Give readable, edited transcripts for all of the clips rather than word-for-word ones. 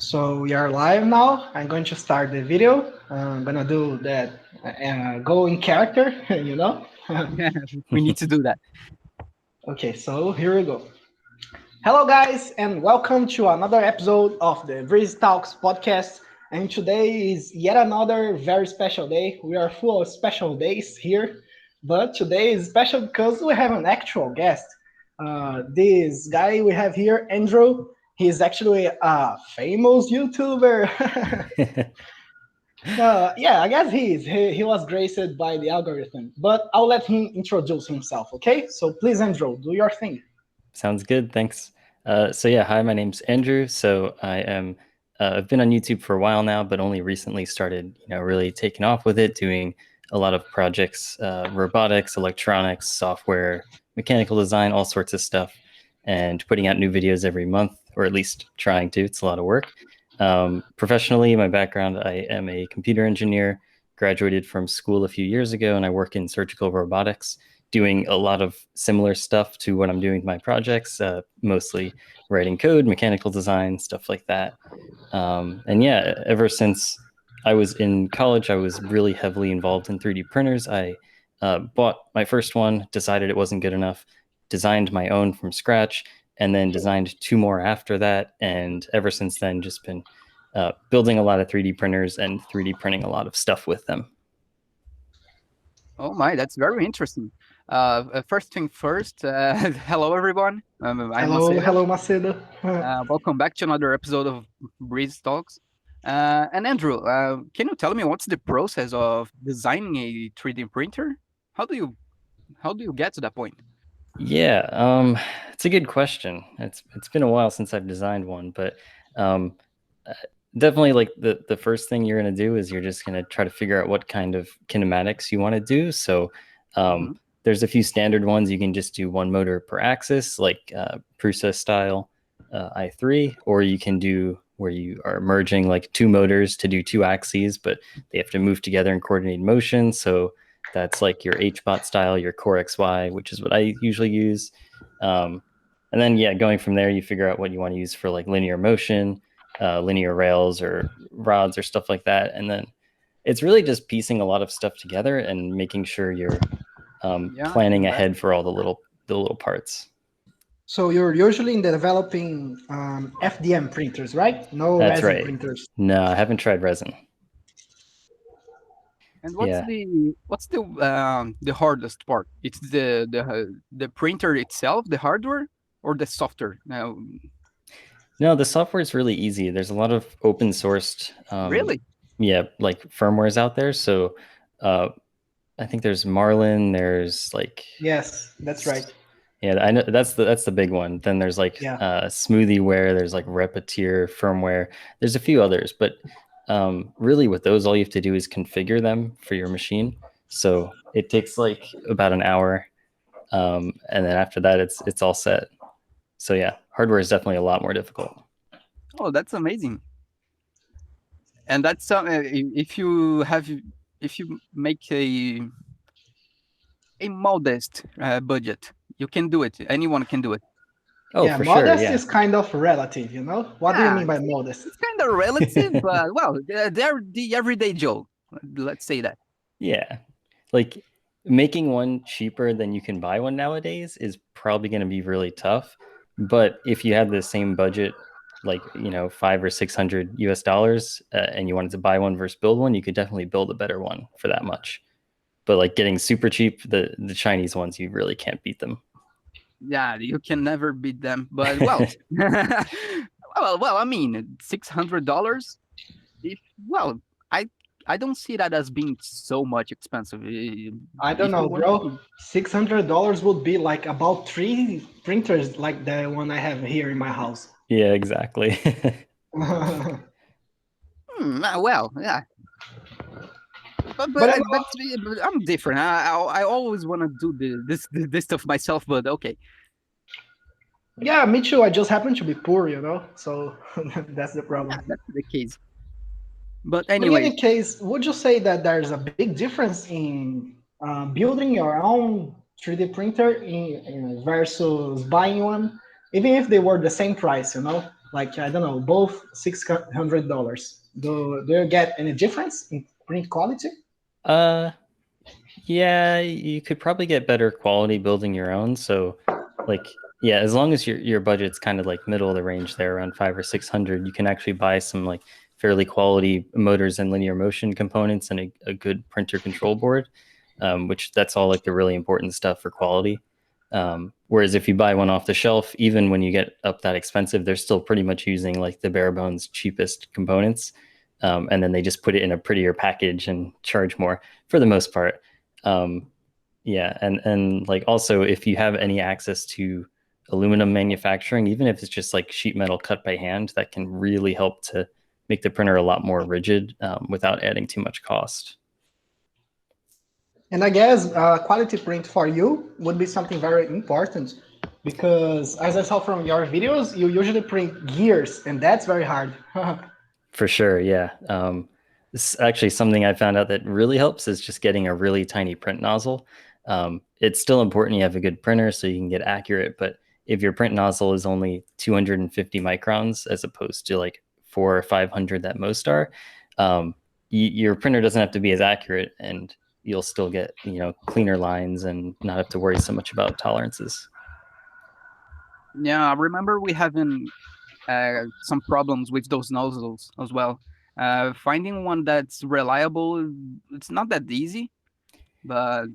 So we are live now. I'm going to start the video. I'm gonna do that go in character, you know? We need to do that. Okay, so here we go. Hello, guys, and welcome to another episode of the Breeze Talks podcast. And today is yet another very special day. We are full of special days here, but today is special because we have an actual guest. This guy we have here, Andrew, he's actually a famous YouTuber. Yeah, I guess he was graced by the algorithm, but I'll let him introduce himself, okay? So please, Andrew, do your thing. Sounds good. Thanks. Hi, my name's Andrew. I've been on YouTube for a while now, but only recently started, really taking off with it, doing a lot of projects, robotics, electronics, software, mechanical design, all sorts of stuff, and putting out new videos every month, or at least trying to. It's a lot of work. Professionally, my background, I am a computer engineer, graduated from school a few years ago, and I work in surgical robotics, doing a lot of similar stuff to what I'm doing with my projects, mostly writing code, mechanical design, stuff like that. Ever since I was in college, I was really heavily involved in 3D printers. I bought my first one, decided it wasn't good enough, designed my own from scratch, and then designed two more after that. And ever since then, just been building a lot of 3D printers and 3D printing a lot of stuff with them. Oh my, that's very interesting. First thing first, hello everyone. I'm Hello, Macedo. hello, Macedo. Welcome back to another episode of Breeze Talks. And Andrew, can you tell me what's the process of designing a 3D printer? How do you get to that point? Yeah, it's a good question. It's been a while since I've designed one, but um, uh, definitely like the first thing you're gonna do is you're just gonna try to figure out what kind of kinematics you want to do. So Mhm. there's a few standard ones. You can just do one motor per axis, like Prusa style i3, or you can do where you are merging like two motors to do two axes, but they have to move together in coordinated motion. So that's like your HBot style, your Core XY, which is what I usually use. And then, yeah, going from there, you figure out what you want to use for like linear motion, linear rails or rods or stuff like that. And then it's really just piecing a lot of stuff together and making sure you're Yeah, I can planning imagine. ahead for all the little parts. So you're usually in developing FDM printers, right? No That's resin right. printers. No, I haven't tried resin. And Yeah. what's the hardest part? It's the printer itself, the hardware, or the software? Now, No, the software is really easy. There's a lot of open sourced, really? like firmwares out there. So uh, I think there's Marlin. There's like, Yes, that's right. yeah, I know that's the big one. Then there's like Yeah. Smoothieware. There's like Repetier firmware. There's a few others, but really with those, all you have to do is configure them for your machine. So it takes like about an hour, and then after that, it's all set. So yeah, hardware is definitely a lot more difficult. Oh, that's amazing. And that's if you make a modest budget, you can do it. Anyone can do it. Oh, Yeah, for sure. modest Yeah. is kind of relative, you know? What do you Yeah, mean by modest? it's kind of relative, but well, they're the everyday Joe. Let's say that. Yeah. Like making one cheaper than you can buy one nowadays is probably going to be really tough. But if you had the same budget, like, five or 600 US dollars, and you wanted to buy one versus build one, you could definitely build a better one for that much. But like getting super cheap, the Chinese ones, you really can't beat them. Yeah, you can never beat them. But well, well, I mean, $600. If well, I I don't see that as being so much expensive. I don't If you know, want bro. to, $600 would be like about three printers like the one I have here in my house. Yeah, exactly. well, yeah. But But I'm different. I always want to do this stuff myself. But okay, yeah, me too. I just happen to be poor, you know? So that's the yeah, problem. that's the case. But But in anyway, any case, would you say that there's a big difference in building your own 3D printer versus buying one, even if they were the same price, you know? like I don't know, both $600. Do you get any difference in print quality? Uh, yeah, you could probably get better quality building your own. So, like, yeah, as long as your budget's kind of like middle of the range there, around 5 or 600, you can actually buy some like fairly quality motors and linear motion components and a good printer control board, which that's all like the really important stuff for quality. Whereas if you buy one off the shelf, even when you get up that expensive, they're still pretty much using like the bare bones cheapest components. And then they just put it in a prettier package and charge more for the most part. Um, yeah, and like also if you have any access to aluminum manufacturing, even if it's just like sheet metal cut by hand, that can really help to make the printer a lot more rigid without adding too much cost. And I guess quality print for you would be something very important because, as I saw from your videos, you usually print gears, and that's very hard. For sure, yeah. This actually something I found out that really helps is just getting a really tiny print nozzle. It's still important you have a good printer so you can get accurate, but if your print nozzle is only 250 microns as opposed to like 400 or 500 that most are, your printer doesn't have to be as accurate, and you'll still get cleaner lines and not have to worry so much about tolerances. Yeah, I remember we having some problems with those nozzles as well. Finding one that's reliable, it's not that easy. But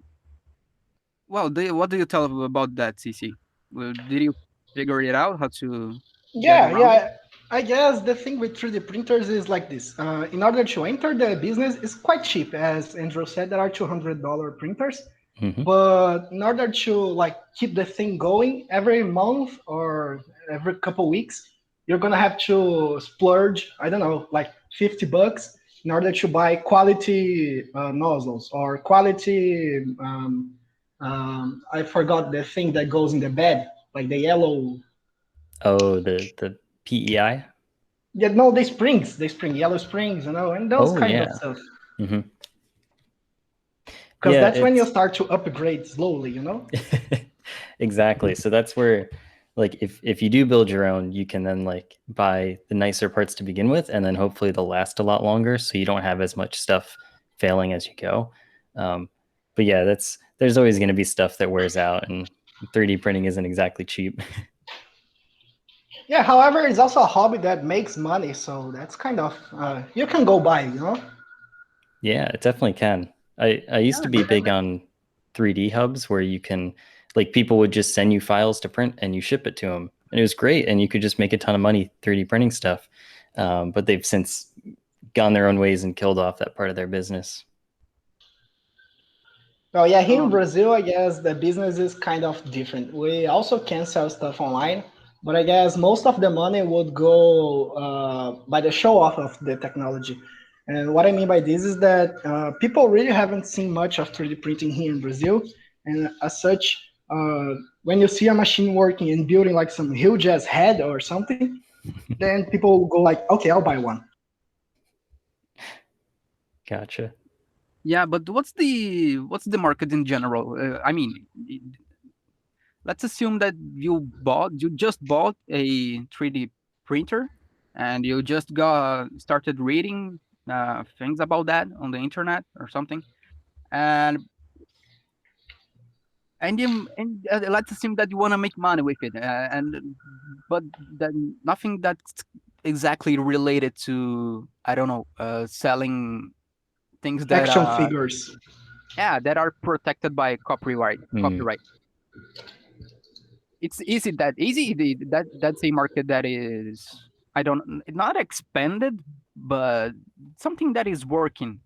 well, what do you tell about that, CC? Well, did you figure it out how to get Yeah, around it? yeah. I guess the thing with 3D printers is like this. In order to enter the business, it's quite cheap. As Andrew said, there are $200 printers. Hmm. But in order to like keep the thing going every month or every couple weeks, you're gonna have to splurge, I don't know, like $50 in order to buy quality nozzles or quality. I forgot the thing that goes in the bed, like the yellow. Oh, the PEI. Yeah, no, they spring, yellow springs, and those Oh kind of yeah. stuff. Hmm. Because Yeah, that's when you it's start to upgrade slowly. exactly. So that's where, like, if you do build your own, you can then like buy the nicer parts to begin with, and then hopefully they'll last a lot longer, so you don't have as much stuff failing as you go. Um, but yeah, there's always going to be stuff that wears out, and 3D printing isn't exactly cheap. Yeah, however, it's also a hobby that makes money, so that's kind of you can go buy. Yeah, it definitely can. I used to Yeah, be big on 3D hubs where you can, like, people would just send you files to print and you ship it to them. And it was great. And you could just make a ton of money 3D printing stuff. But they've since gone their own ways and killed off that part of their business. Well, yeah, here in um, Brazil, I guess the business is kind of different. We also can sell stuff online, but I guess most of the money would go by the show off of the technology. And what I mean by this is that people really haven't seen much of 3D printing here in Brazil. And as such, when you see a machine working and building like some huge ass head or something, then people go like, okay, I'll buy one. Gotcha. yeah, but what's the market in general? I mean, let's assume that you just bought a 3D printer and you just got started reading things about that on the internet or something, and let's assume that you want to make money with it, and but then nothing that's exactly related to, I don't know, selling things that Action figures. yeah, that are protected by Mm. copyright. Is it that easy? That's a market that is, I don't, not expanded, but something that is working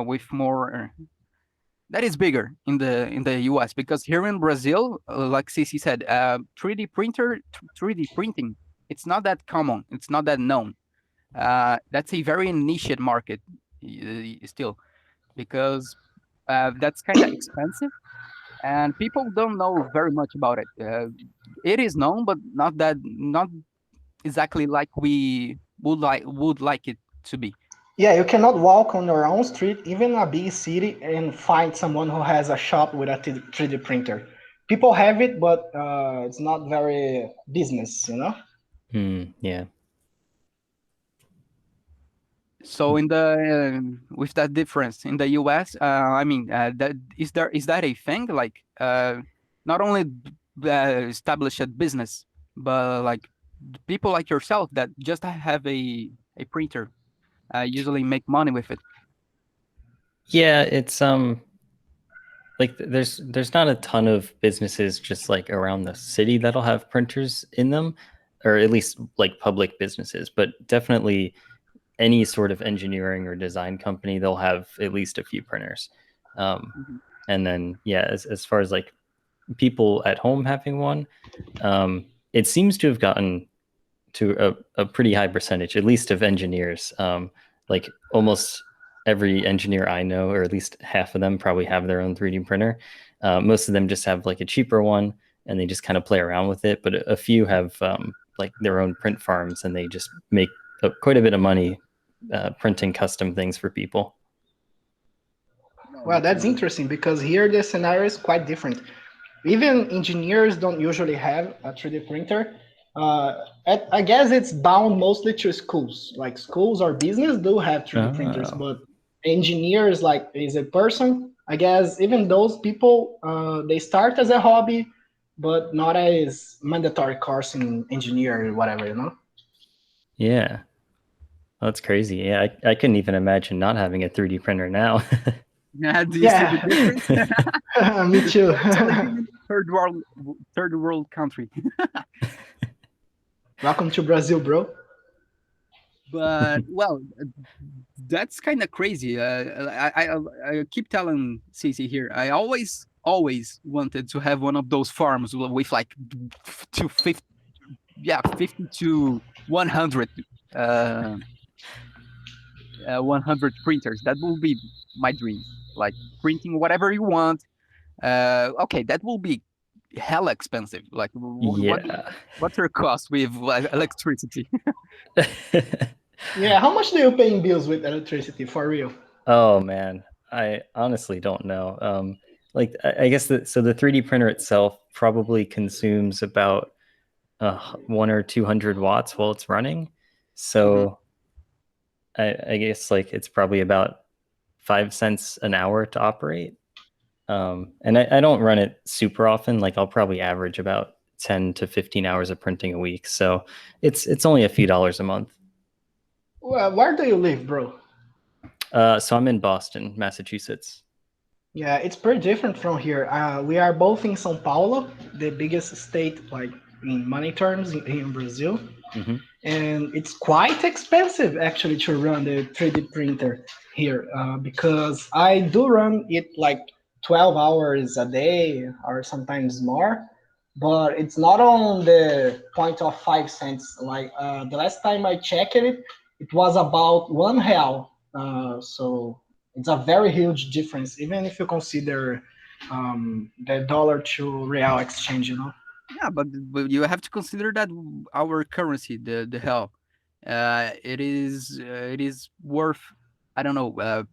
with more, that is bigger in the US, because here in Brazil, like Cici said, 3D printing, it's not that common, it's not that known. That's a very niche market still, because that's kind of expensive and people don't know very much about it. It is known, but not exactly like we would like it to be. Yeah, you cannot walk on your own street, even a big city, and find someone who has a shop with a 3D printer. People have it, but it's not very business. Yeah. So in the with that difference in the U.S., I mean, that is that a thing? Like, not only established business, but like people like yourself that just have a printer usually make money with it. Yeah, it's like there's not a ton of businesses just like around the city that'll have printers in them, or at least like public businesses, but definitely any sort of engineering or design company, they'll have at least a few printers. Um, Mhm. and then yeah, as far as like people at home having one, it seems to have gotten to a pretty high percentage, at least of engineers. Like almost every engineer I know, or at least half of them, probably have their own 3D printer. Most of them just have like a cheaper one, and they just kind of play around with it. But a few have like their own print farms, and they just make quite a bit of money printing custom things for people. No, Well, that's that's interesting because here the scenario is quite different. Even engineers don't usually have a 3D printer. I guess it's bound mostly to schools. Like schools or business do have 3D printers, Oh, but engineers, like is a person. I guess even those people, they start as a hobby, but not as mandatory course in engineering or whatever, you know. yeah. That's crazy. Yeah, I couldn't even imagine not having a 3D printer now. yeah. Do you see the Yeah, difference? me too. So living in third world country. Welcome to Brazil, bro. But well, that's kind of crazy. I keep telling Cici here. I always wanted to have one of those farms with like to 50, yeah, 50 to 100, uh, 100 printers. That will be my dream. Like printing whatever you want. Okay, that will be hella expensive. Like Yeah. what's your cost with electricity? Yeah, how much do you pay in bills with electricity for real? Oh man, I honestly don't know. Like I guess so the 3D printer itself probably consumes about 1 or 200 watts while it's running. Mhm. So I guess like it's probably about 5 cents an hour to operate. And I don't run it super often. Like I'll probably average about 10 to 15 hours of printing a week. So it's only a few dollars a month. Well, where do you live, bro? So I'm in Boston, Massachusetts. Yeah, it's pretty different from here. We are both in São Paulo, the biggest state, like in money terms, in Brazil, Hmm. and it's quite expensive actually to run the 3D printer here because I do run it like 12 hours a day or sometimes more, but it's not on the point of 5 cents. Like the last time I checked it, it was about one real. So it's a very huge difference, even if you consider the dollar to real exchange. You know. Yeah, but you have to consider that our currency, the hell, it is worth, I don't know,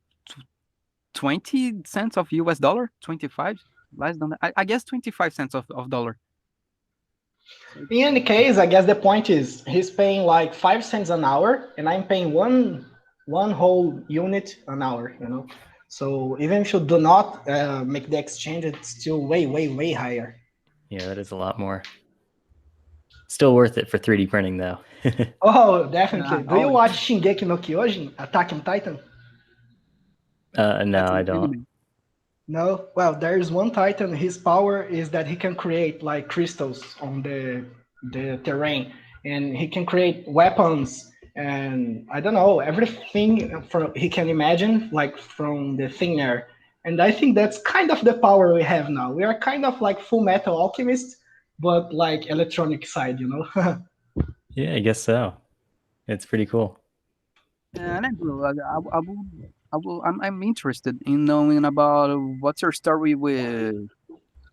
20 cents of US dollar, 25, less than that. I guess 25 cents of dollar. So In any case, I guess the point is he's paying like 5 cents an hour, and I'm paying one whole unit an hour. You know, so even if you do not make the exchange, it's still way higher. Yeah, that is a lot more. Still worth it for 3D printing though. Oh, definitely. Do you oh, watch Shingeki no Kyojin, Attack on Titan? No, that's I an don't. anime. No. Well, there is one Titan. His power is that he can create like crystals on the terrain, and he can create weapons and I don't know everything from he can imagine like from the thin air. And I think that's kind of the power we have now. We are kind of like Full Metal Alchemists, but like electronic side, you know. Yeah, I guess so. It's pretty cool. And Andrew, I'm interested in knowing about what's your story with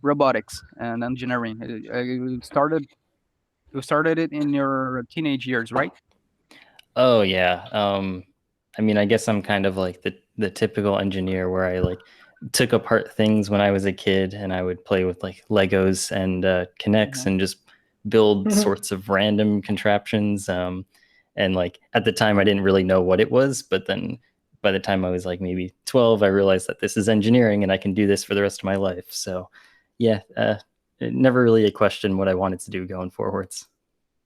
robotics and engineering. You started it in your teenage years, right? Oh yeah. I mean, I guess I'm kind of like the typical engineer where I like took apart things when I was a kid and I would play with like Legos and Kinects Mhm. and just build sorts of random contraptions. And like at the time, I didn't really know what it was, but then by the time I was like maybe 12, I realized that this is engineering and I can do this for the rest of my life. So yeah, never really a question what I wanted to do going forwards.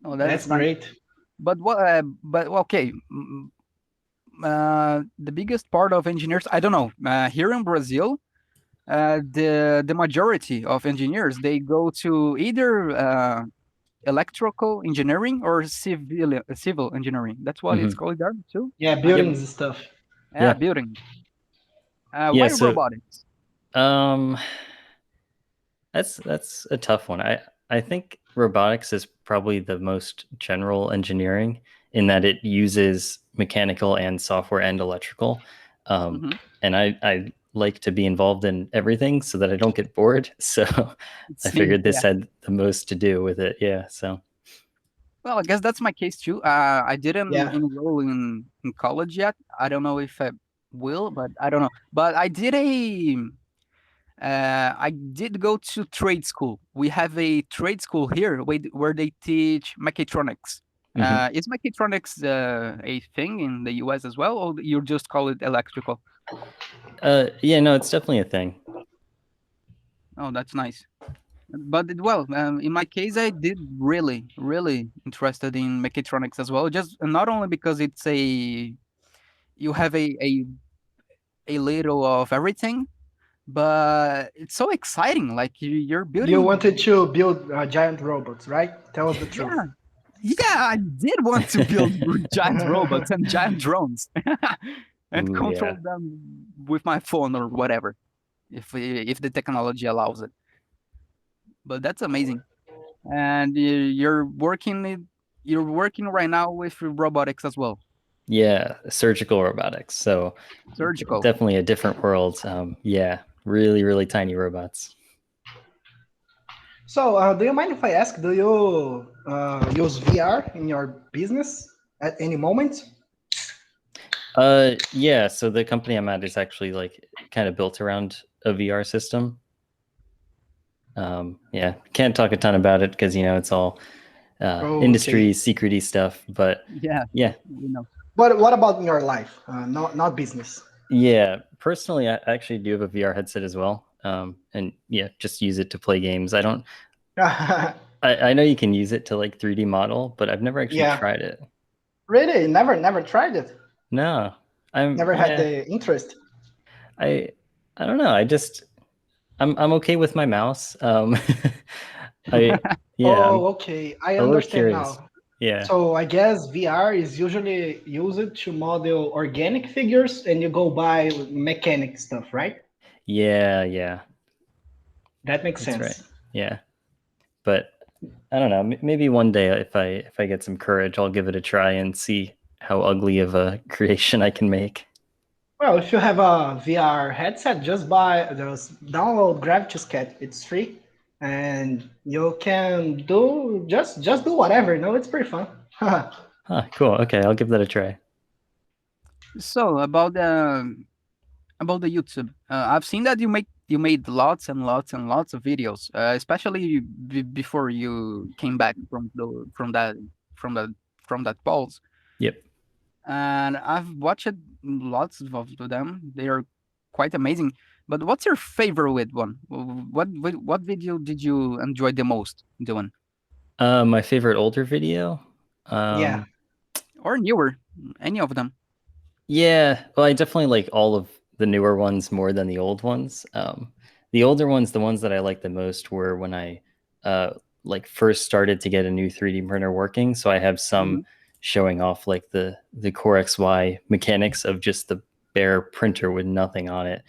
Oh, That's that's nice. great. But what? But okay. The biggest part of engineers, I don't know. Here in Brazil, the majority of engineers they go to either electrical engineering or civil engineering. That's what it's Hmm. called there too. Yeah, I Yep. don't know. buildings and stuff. Yeah, Yeah. building. Yeah. Why So robotics? um, that's a tough one. I think robotics is probably the most general engineering in that it uses mechanical and software and electrical. Um, Hmm. and I like to be involved in everything so that I don't get bored. So I Me, figured this yeah. had the most to do with it. Yeah. So Well, I guess that's my case too. I didn't Yeah. enroll in college yet. I don't know if I will, but I don't know. But I did go to trade school. We have a trade school here where they teach mechatronics. mhm. Is mechatronics a thing in the US as well, or you just call it electrical? Yeah, no, it's definitely a thing. Oh, that's nice. But well, in my case, I did really interested in mechatronics as well. Just not only because it's a you have a little of everything, but it's so exciting. Like you're You building. wanted to build giant robots, right? Tell us the truth. Yeah, yeah, I did want to build giant robots and giant drones and Ooh, control yeah. them with my phone or whatever, if the technology allows it. But that's amazing. And you're working right now with robotics as well, Yeah, surgical robotics. So surgical. definitely a different world. Yeah, really, really tiny robots. So, do you mind if I ask, do you use VR in your business at any moment? Yeah, so the company I'm at is actually like kind of built around a VR system. Yeah, can't talk a ton about it because it's all Oh, industry okay. secrety stuff. But Yeah, yeah, you know. But what about in your life? Not business. yeah. Personally, I actually do have a VR headset as well. And yeah, just use it to play games. I don't. I know you can use it to like 3D model, but I've never actually Yeah. tried it. Really? Never tried it. No, I'm Never had yeah. the interest. I I don't know. I'm okay with my mouse. I yeah, I'm Oh, okay. I a little understand curious. now. Yeah. So I guess VR is usually used to model organic figures and you go by mechanic stuff, right? Yeah, yeah. That makes That's right. sense. Yeah. But I don't know. Maybe one day if I get some courage, I'll give it a try and see how ugly of a creation I can make. Well, if you have a VR headset, just download Gravity Sketch. It's free, and you can just do whatever. No, it's pretty fun. Huh, cool. Okay, I'll give that a try. So about the YouTube, I've seen that you made lots and lots and lots of videos, especially before you came back from that from that pause. Yep. And I've watched lots of them. They are quite amazing. But what's your favorite one? What video did you enjoy the most doing? My favorite older video. Yeah, Um, Or newer, any of them? Yeah, well, I definitely like all of the newer ones more than the old ones. The older ones, the ones that I like the most were when I uh, like first started to get a new 3D printer working. So I have some Mhm. showing off like the Core XY mechanics of just the bare printer with nothing on it.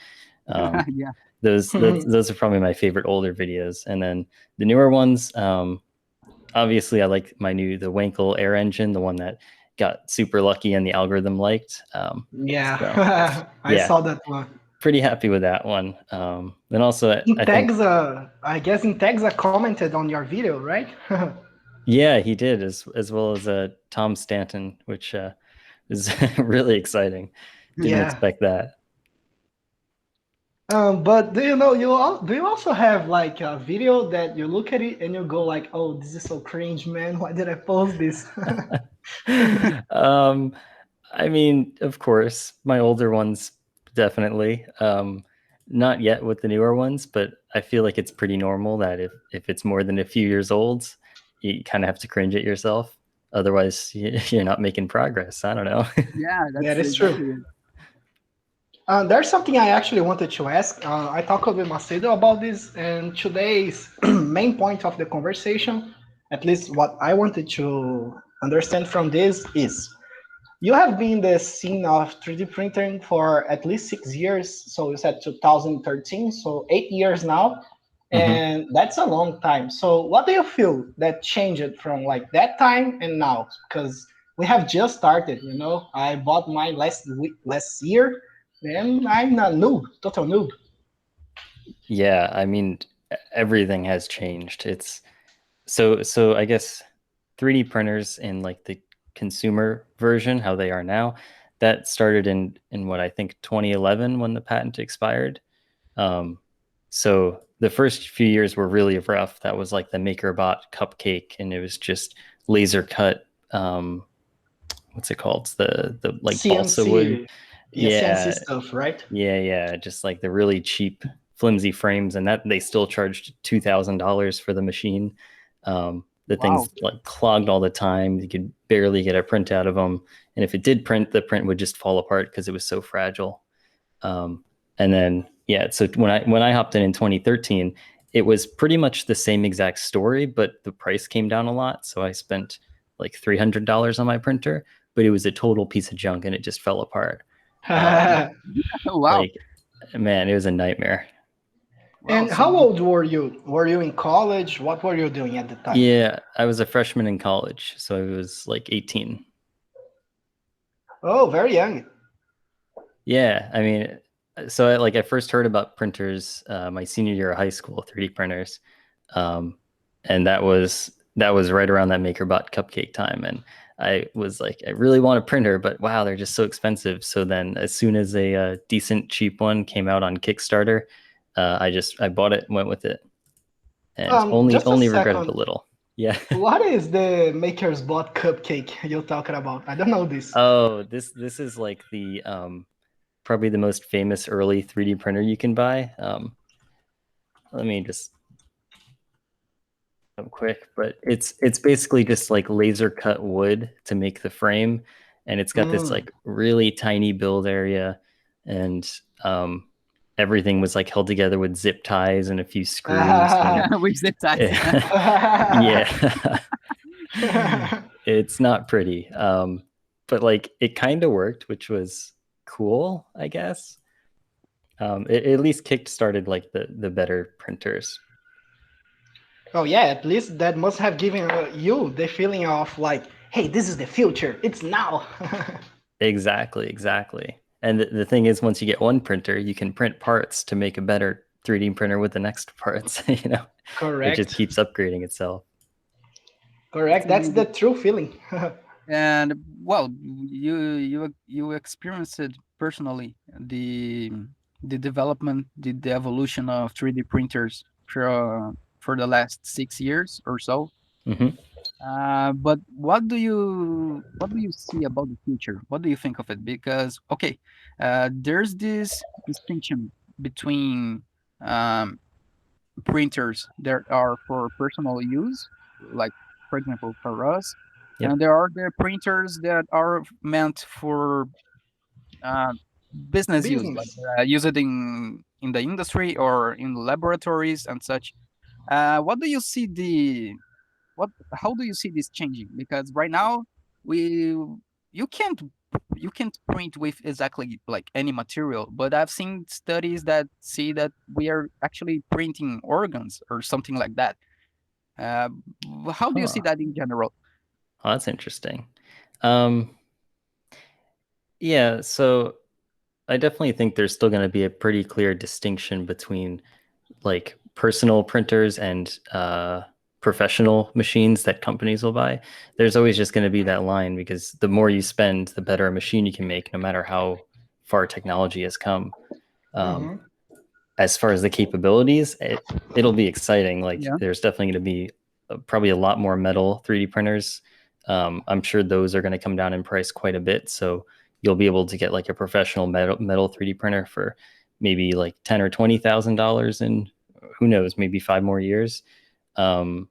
Um, Yeah. those are probably my favorite older videos. And then the newer ones, obviously I like the Wankel Air Engine, the one that got super lucky and the algorithm liked. So yeah. I yeah, saw that one. pretty happy with that one. Then also I think I guess Integza commented on your video, right? yeah, he did as well as Tom Stanton, which is really exciting. Didn't Yeah. expect that. But do you know do you also have like a video that you look at it and you go like, oh, this is so cringe, man. Why did I post this? um, I mean, of course, my older ones definitely. Not yet with the newer ones, but I feel like it's pretty normal that if it's more than a few years old, you kind of have to cringe at yourself. Otherwise, you're not making progress. I don't know. Yeah, Yeah, that's that's true. exactly it. There's something I actually wanted to ask. I talked with Macedo about this, and today's main point of the conversation, at least what I wanted to understand from this, is you have been in the scene of 3D printing for at least 6 years. So you said 2013, so 8 years now, Hmm. and that's a long time. So what do you feel that changed from like that time and now? Because we have just started. I bought mine last year, and I'm a noob, total noob. Yeah, I mean, everything has changed. It's so I guess 3D printers in like the consumer version, how they are now, that started in what I think 2011 when the patent expired. Um, so the first few years were really rough. That was like the MakerBot cupcake, and it was just laser cut. What's it called? The like balsa wood. CNC, yeah, CNC Yeah, stuff, right? yeah. Just like the really cheap, flimsy frames, and that they still charged $2,000 for the machine. The Wow. things like clogged all the time. You could barely get a print out of them, and if it did print, the print would just fall apart because it was so fragile. Um, and then yeah, so when I hopped in 2013, it was pretty much the same exact story, but the price came down a lot. So I spent like $300 on my printer, but it was a total piece of junk and it just fell apart. Um, Wow. like man, it was a nightmare. Wow. And So how old were you? Were you in college? What were you doing at the time? Yeah, I was a freshman in college, so I was like 18. Oh, very young. Yeah, I mean, so I first heard about printers my senior year of high school, 3D printers, um, and that was right around that MakerBot cupcake time, and I was like, I really want a printer, but wow, they're just so expensive. So then, as soon as a decent cheap one came out on Kickstarter, I bought it and went with it, and only Just a only regretted a second. little. Yeah. What is the Maker's Bot cupcake you're talking about? I don't know this. Oh, this is like the probably the most famous early 3D printer you can buy. Let me just quick, but it's basically just like laser cut wood to make the frame, and it's got this Mm. like really tiny build area, and everything was like held together with zip ties and a few screws, and with zip ties. yeah, it's not pretty. But like it kind of worked, which was cool, I guess. It at least kick started like the better printers. Oh yeah, at least that must have given you the feeling of like, hey, this is the future. It's now. Exactly. And the thing is, once you get one printer, you can print parts to make a better 3D printer with the next parts. It just Correct. keeps upgrading itself. Correct. That's the true feeling. And well, you experienced it personally, the development, the evolution of 3D printers for the last 6 years or so. Hmm. But what do you see about the future? What do you think of it? Because okay, there's this distinction between um, printers that are for personal use, like for example for us, Yep. and there are the printers that are meant for uh, business use, like Business. use it in the industry or in laboratories and such. What do you see the what how do you see this changing? Because right now we you can't you can't print with exactly like any material, but I've seen studies that see that we are actually printing organs or something like that. Uh, how do you see Huh. that in general? Oh, that's interesting. Um, yeah, so I definitely think there's still going to be a pretty clear distinction between like personal printers and professional machines that companies will buy. There's always just going to be that line because the more you spend, the better a machine you can make, no matter how far technology has come. Um, Hmm. as far as the capabilities, it'll be exciting. Like Yeah. there's definitely going to be probably a lot more metal 3D printers. I'm sure those are going to come down in price quite a bit. So you'll be able to get like a professional metal 3D printer for maybe like $10,000 or $20,000 in, who knows, maybe 5 more years. And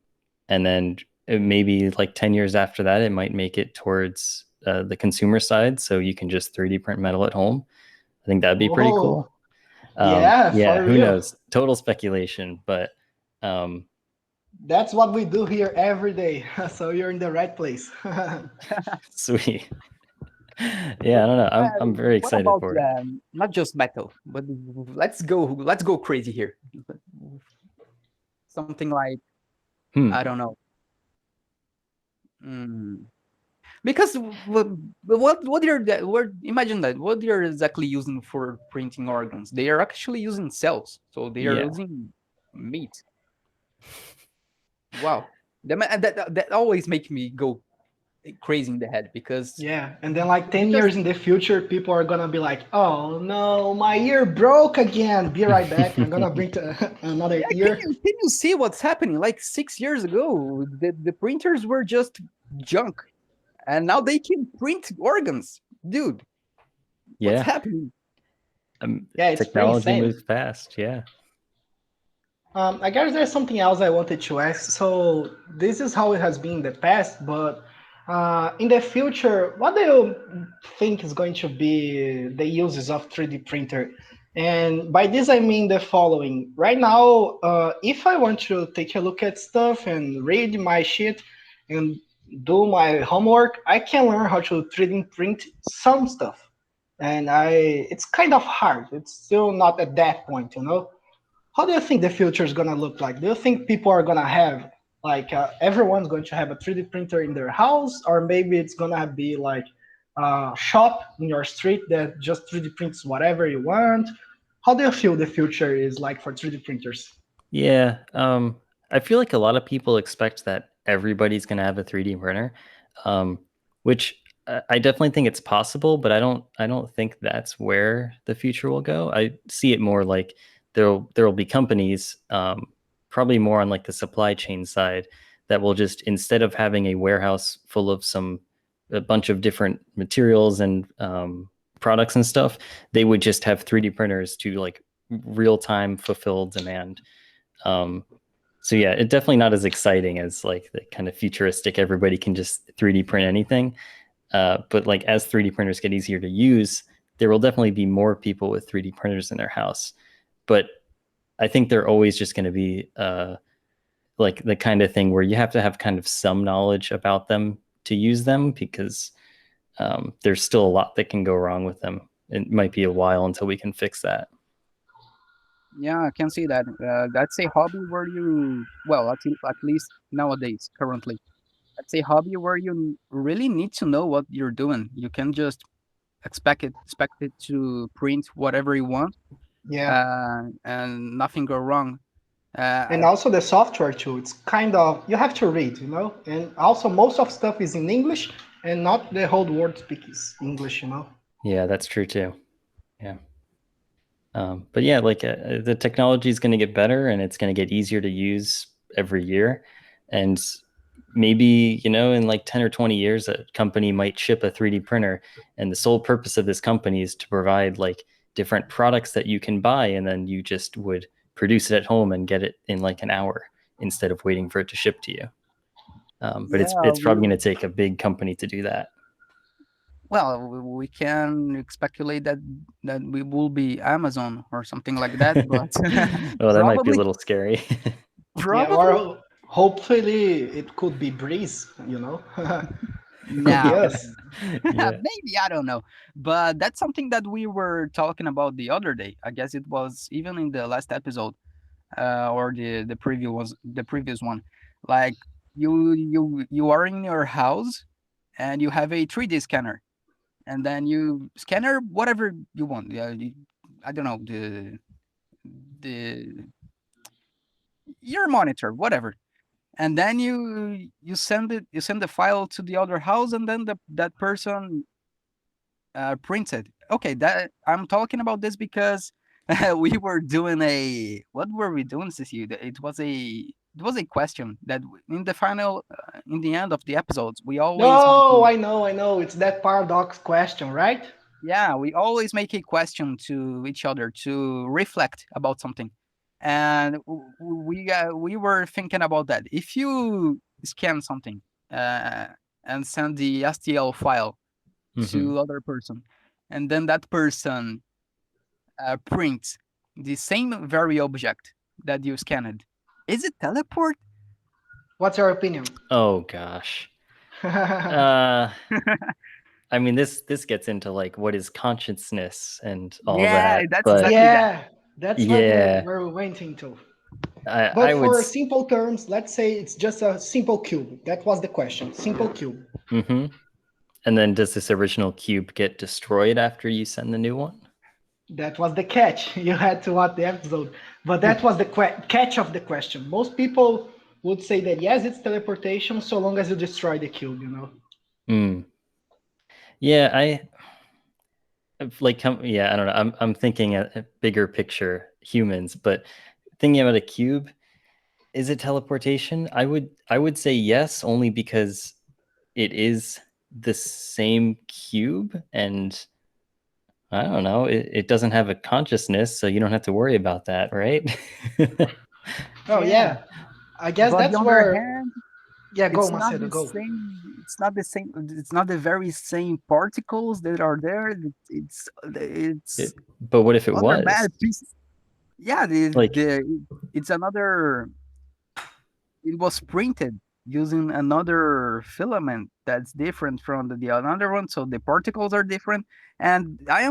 then maybe like 10 years after that, it might make it towards the consumer side. So you can just 3D print metal at home. I think that'd be pretty Oh, cool. yeah, Yeah, for who real. knows? Total speculation, but um, That's what we do here every day. So you're in the right place. sweet. Yeah, I don't know. I'm very What excited about for it. not just metal, but let's go crazy here. Something like, Hmm. I don't know. Mm. Because what you're what imagine that what you're exactly using for printing organs? They are actually using cells, so they are Yeah. using meat. Wow, that always make me go crazy in the head because Yeah, and then like 10 because years in the future, people are gonna be like, "Oh no, my ear broke again." Be right back. I'm gonna bring to another yeah, ear. can you see what's happening? Like 6 years ago, the printers were just junk, and now they can print organs, dude. What's Yeah. happening? Yeah, it's pretty Technology insane. moves fast. Yeah. I guess there's something else I wanted to ask. So this is how it has been in the past, but in the future, what do you think is going to be the uses of 3D printer? And by this I mean the following. Right now, if I want to take a look at stuff and read my shit and do my homework, I can learn how to 3D print some stuff. And it's kind of hard. It's still not at that point, you know. How do you think the future is gonna look like? Do you think people are gonna have like everyone's going to have a 3D printer in their house, or maybe it's gonna be like a shop in your street that just 3D prints whatever you want? How do you feel the future is like for 3D printers? Yeah. I feel like a lot of people expect that everybody's going to have a 3D printer, um, which I definitely think it's possible, but I don't think that's where the future will go. I see it more like there will be companies, probably more on like the supply chain side, that will just, instead of having a warehouse full of a bunch of different materials and products and stuff, they would just have 3D printers to like real time fulfill demand. um, so yeah, it's definitely not as exciting as like the kind of futuristic everybody can just 3D print anything. But like as 3D printers get easier to use, there will definitely be more people with 3D printers in their house. But I think they're always just going to be like the kind of thing where you have to have kind of some knowledge about them to use them, because there's still a lot that can go wrong with them. It might be a while until we can fix that. Yeah, I can see that. That's a hobby where you, well, at least nowadays, currently, that's a hobby where you really need to know what you're doing. You can just expect it to print whatever you want, Yeah, and nothing go wrong. and Uh, also the software too. It's kind of you have to read, you know, and also most of stuff is in English, and not the whole world speaks English, you know. Yeah, that's true too. Yeah. But yeah, like the technology is going to get better and it's going to get easier to use every year. And maybe, in like 10 or 20 years, a company might ship a 3D printer. And the sole purpose of this company is to provide like different products that you can buy. And then you just would produce it at home and get it in like an hour instead of waiting for it to ship to you. But it's, yeah, it's probably going to take a big company to do that. well, we can speculate that we will be Amazon or something like that, but Oh, that might be a probably little scary. Yeah, probably or hopefully it could be Breeze, you know. It could be no. Yeah. us. Yeah. Maybe, I don't know. But that's something that we were talking about the other day. I guess it was even in the last episode, or the previous one. Like you are in your house and you have a 3D scanner, and then you scanner whatever you want. Yeah, I don't know, the your monitor, whatever. And then you send the file to the other house, and then that person printed. Okay, that I'm talking about this because we were doing a what were we doing, Cici? It was a question that in the final in the end of the episodes we always make No, I know. It's that paradox question, right? yeah, we always make a question to each other to reflect about something. And we were thinking about that. If you scan something uh, and send the STL file Hmm. to other person, and then that person prints the same very object that you scanned, is it teleport? What's your opinion? Oh gosh. Uh, I mean, this gets into like what is consciousness and all Yeah, that, that's but exactly that. Yeah, that's what yeah, we're went into. I But would. for simple terms, let's say it's just a simple cube. That was the question. Simple cube. Mm-hmm. And then does this original cube get destroyed after you send the new one? That was the catch. You had to watch the episode. But that was the catch of the question. Most people would say that yes, it's teleportation so long as you destroy the cube, you know? Mm. Yeah, yeah, I don't know. I'm thinking a bigger picture humans, but thinking about a cube, is it teleportation? I would say yes, only because it is the same cube, and I don't know, it doesn't have a consciousness, so you don't have to worry about that, right? Oh, Yeah, yeah. I guess but that's on the other where. hand, Yeah, go, it's not Macedo, the go. same. It's not the same. It's not the very same particles that are there. It's But what if it other was? bad pieces. Yeah, Like, it's another. It was printed using another filament that's different from the another one, so the particles are different. And I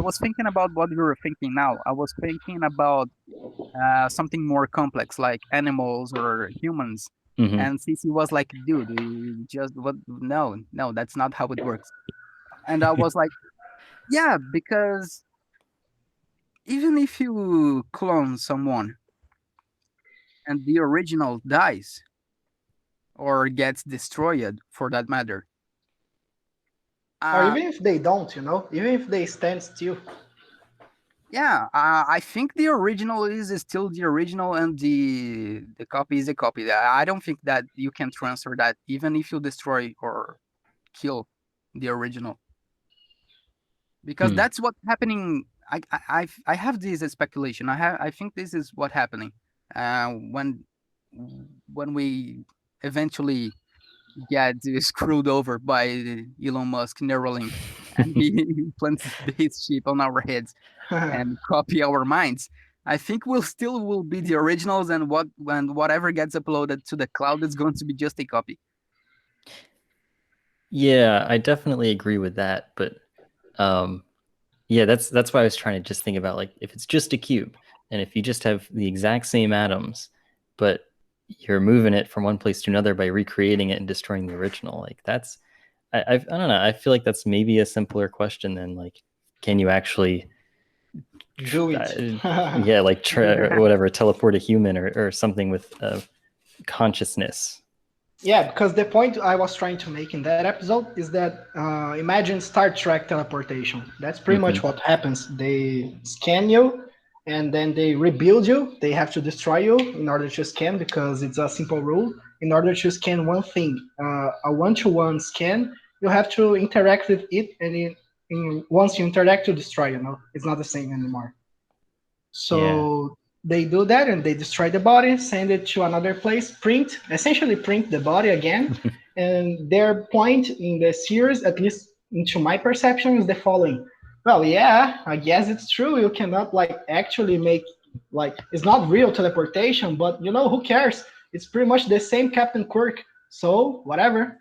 was thinking about what you were thinking now. I was thinking about something more complex like animals or humans. mhm. And Cici was like, dude, you just what? No, no, that's not how it works. And I was like, yeah, because even if you clone someone and the original dies or gets destroyed for that matter, Or uh, even if they don't, you know? Even if they stand still. yeah, I think the original is still the original and the copy is a copy. I don't think that you can transfer that even if you destroy or kill the original because Hmm. that's what happening. I have this speculation. I think this is what happening when we eventually get screwed over by Elon Musk Neuralink and he plants a spaceship on our heads and copy our minds. I think we'll still will be the originals, and whatever gets uploaded to the cloud is going to be just a copy. Yeah, I definitely agree with that, but um yeah, that's why I was trying to just think about like if it's just a cube and if you just have the exact same atoms, but you're moving it from one place to another by recreating it and destroying the original, like that's I don't know. I feel like that's maybe a simpler question than like, can you actually, Do it. yeah, like whatever, teleport a human or something with consciousness. Yeah, because the point I was trying to make in that episode is that imagine Star Trek teleportation. That's pretty Hmm. much what happens. They scan you and then they rebuild you. They have to destroy you in order to scan because it's a simple rule. In order to scan one thing, a one-to-one scan, you have to interact with it, and once you interact, you destroy. You know, it's not the same anymore. Yeah. So they do that and they destroy the body, send it to another place, essentially print the body again. And their point in the series, at least into my perception, is the following. Well, yeah, I guess it's true. You cannot like actually make like it's not real teleportation, but you know who cares? It's pretty much the same Captain Quirk. So whatever.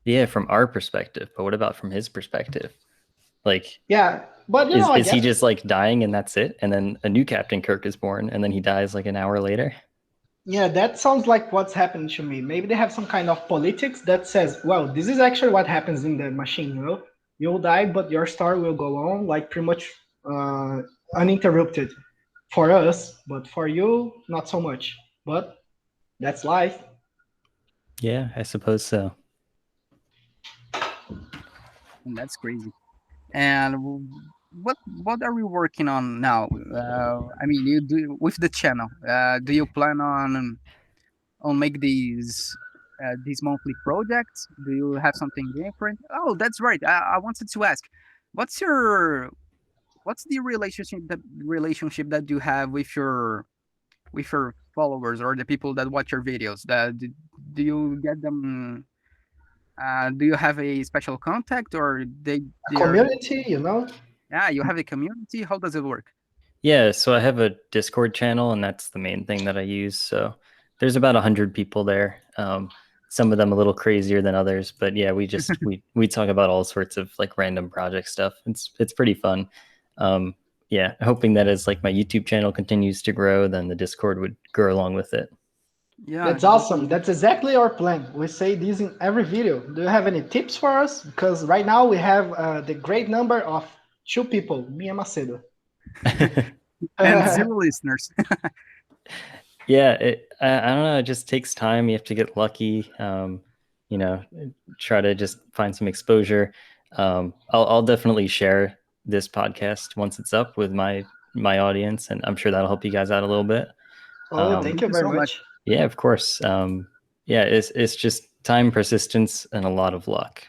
Yeah, from our perspective, but what about from his perspective? Like, Yeah, but you is know, I is he guess just like dying and that's it? And then a new Captain Kirk is born and then he dies like an hour later? yeah, that sounds like what's happening to me. Maybe they have some kind of politics that says, well, this is actually what happens in the machine, you know? You'll die, but your story will go on, like pretty much uh, uninterrupted for us, but for you, not so much. But that's life. Yeah, I suppose so. And that's crazy. And what are you working on now? I mean, you do with the channel. Do you plan on make these monthly projects? Do you have something different? Oh, that's right. I wanted to ask, what's your what's the relationship that you have with your followers or the people that watch your videos? Do you get them? Do you have a special contact or A they are? community, you know. Yeah, you have a community. How does it work? Yeah, so I have a Discord channel, and that's the main thing that I use. So there's about 100 people there. Some of them a little crazier than others, but yeah, we talk about all sorts of like random project stuff. It's pretty fun. Um, yeah, hoping that as like my YouTube channel continues to grow, then the Discord would grow along with it. Yeah, That's awesome. That's exactly our plan. We say this in every video. Do you have any tips for us? Because right now we have the great number of 2 people, me and Macedo. and zero listeners. Yeah, I don't know. It just takes time. You have to get lucky. You know, try to just find some exposure. I'll definitely share this podcast once it's up with my audience, and I'm sure that'll help you guys out a little bit. Oh, Oh, Um, thank thank you you very so much. much. yeah, of course. Yeah, it's just time, persistence, and a lot of luck.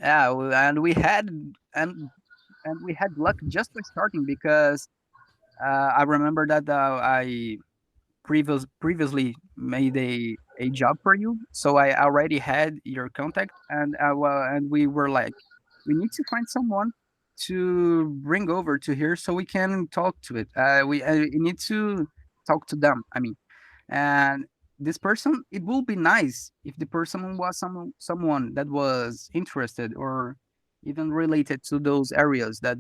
Yeah, and we had luck just by starting because I remember that I previously made a job for you, so I already had your contact, and well, and we were like, we need to find someone to bring over to here so we can talk to it. We need to talk to them. I mean, and this person, it will be nice if the person was someone that was interested or even related to those areas that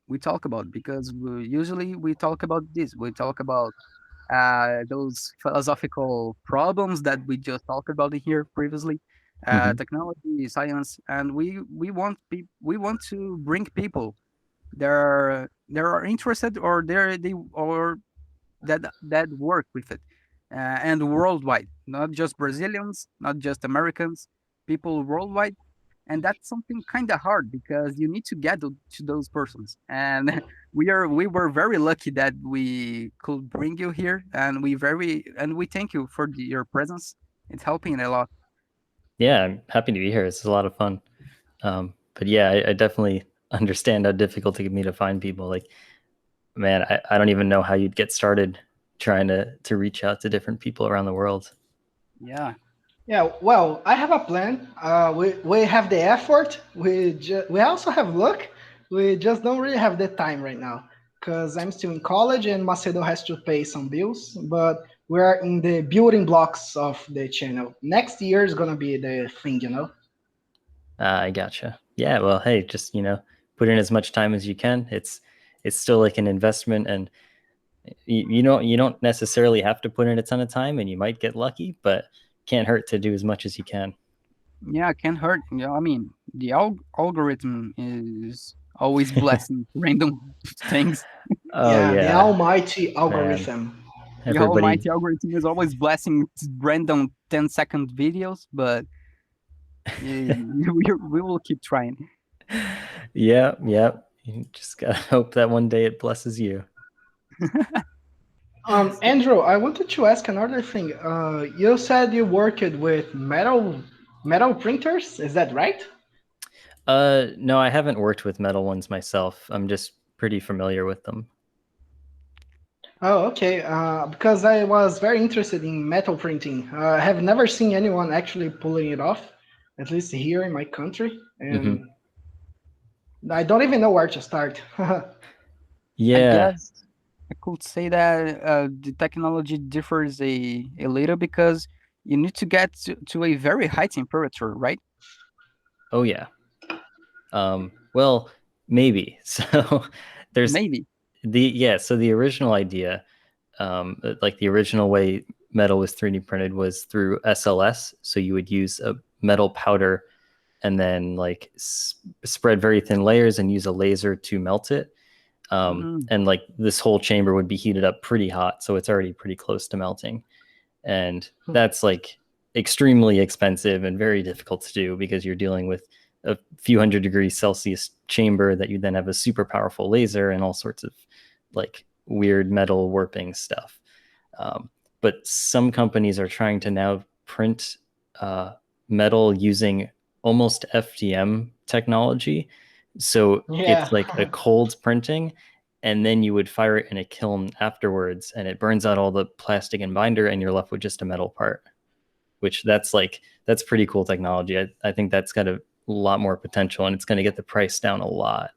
we talk about because usually we talk about this. We talk about those philosophical problems that we just talked about here previously, Hmm. technology, science, and we want to bring people that are interested or they or that work with it, and worldwide, not just Brazilians, not just Americans, people worldwide. And that's something kind of hard because you need to get to those persons. And we were very lucky that we could bring you here, and we thank you for your presence. It's helping a lot. Yeah, I'm happy to be here. It's a lot of fun. But yeah, I definitely understand how difficult it can be to find people. Like, man, I don't even know how you'd get started trying to reach out to different people around the world. Yeah. Yeah, well, I have a plan. We have the effort. We also have luck. We just don't really have the time right now because I'm still in college and Macedo has to pay some bills. But we're in the building blocks of the channel. Next year is gonna be the thing, you know. I gotcha. Yeah, well, hey, just put in as much time as you can. It's still like an investment, and you don't necessarily have to put in a ton of time, and you might get lucky, but can't hurt to do as much as you can. Yeah, it can hurt. Yeah, I mean, the algorithm is always blessing random things. Oh Yeah, the yeah, almighty man. algorithm. The Everybody. almighty algorithm is always blessing random 10-second videos, but we will keep trying. Yeah, yeah. You just gotta hope that one day it blesses you. Andrew, I wanted to ask another thing. You said you worked with metal printers. Is that right? No, I haven't worked with metal ones myself. I'm just pretty familiar with them. Oh, okay. Because I was very interested in metal printing. I have never seen anyone actually pulling it off, at least here in my country, Hmm. and I don't even know where to start. I Yeah. guess I could say that the technology differs a little because you need to get to a very high temperature, right? Oh yeah. Well, maybe. So there's Maybe. so the original idea, like the original way metal was 3D printed was through SLS. So you would use a metal powder and then like spread very thin layers and use a laser to melt it. Mm, And like this whole chamber would be heated up pretty hot, so it's already pretty close to melting. And that's like extremely expensive and very difficult to do because you're dealing with a few hundred degrees Celsius chamber that you then have a super powerful laser and all sorts of like weird metal warping stuff. But some companies are trying to now print metal using almost FDM technology. So it's like a Yeah. cold printing, and then you would fire it in a kiln afterwards, and it burns out all the plastic and binder, and you're left with just a metal part. Which that's pretty cool technology. I think that's got a lot more potential, and it's going to get the price down a lot.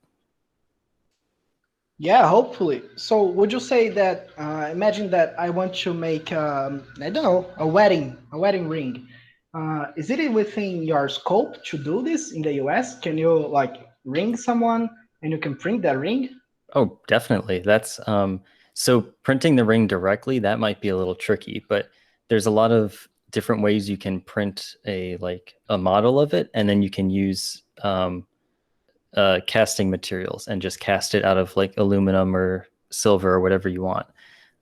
Yeah, hopefully. So, would you say that? Imagine that I want to make, I don't know, a wedding ring. Is it within your scope to do this in the US? Can you like ring someone and you can print that ring? Oh, definitely. That's so printing the ring directly, that might be a little tricky, but there's a lot of different ways you can print a model of it, and then you can use casting materials and just cast it out of like aluminum or silver or whatever you want.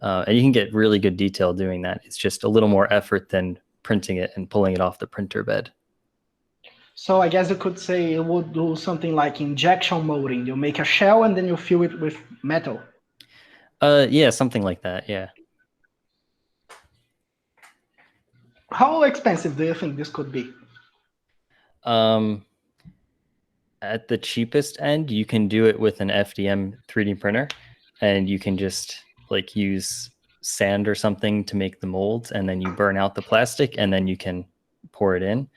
And you can get really good detail doing that. It's just a little more effort than printing it and pulling it off the printer bed. So, I guess you could say you would do something like injection molding. You make a shell and then you fill it with metal. Yeah, something like that. Yeah. How expensive do you think this could be? Um, at the cheapest end, you can do it with an FDM 3D printer, and you can just like use sand or something to make the molds, and then you burn out the plastic, and then you can pour it in.